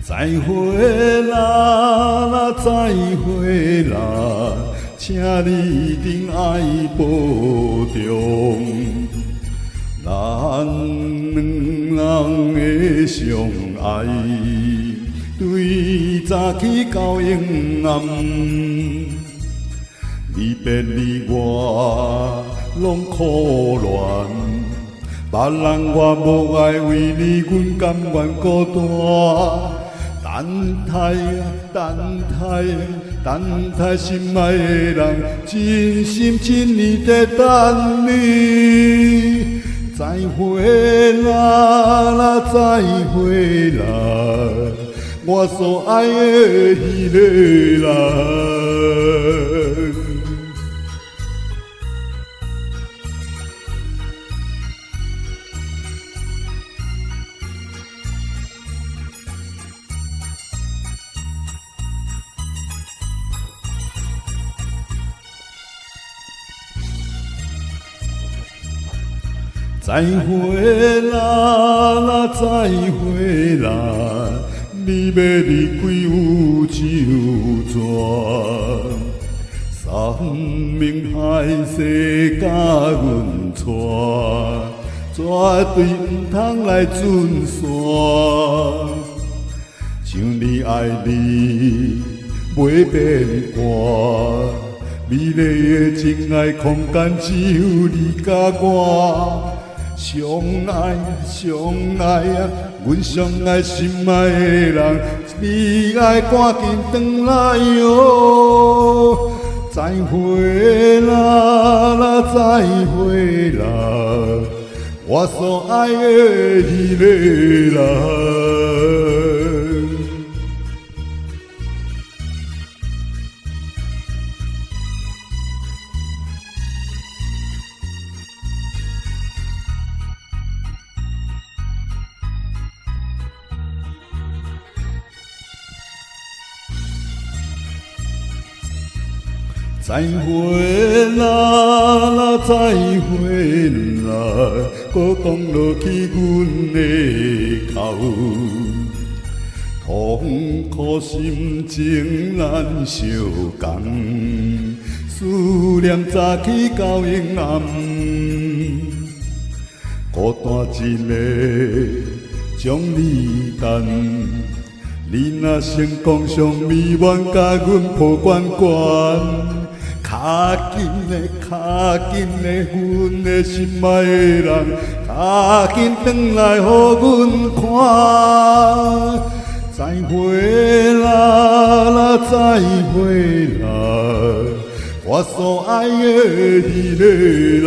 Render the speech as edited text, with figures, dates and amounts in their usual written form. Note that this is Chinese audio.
再会啦，再会啦，请你一定爱保重。咱两人的相爱，对早起到永暗，离别你我拢苦恋。别人我无爱，为你阮甘愿孤单。等待啊，等待啊，等待心爱的人，真心真意在等你。再会啦，再会啦，我所爱的迄个人。再会啦，再会啦，你要离开有就绝，山明海誓甲阮带，绝对毋通来准线。像你爱你袂变卦，美丽的真爱空间只有你甲我。相爱啊，阮相爱心爱的人，你爱赶紧回来哟！再会啦，再会啦，我所爱的迄个人。再会啦，再会啦，搁讲落去阮的口，痛苦心情咱相共，思念早起到永暗，孤单一个将你等。你若成功上美满，甲阮抱关关。较紧的，阮的心爱的人，较紧转来，予阮看。再会啦，再会啦，我所爱的迄个人。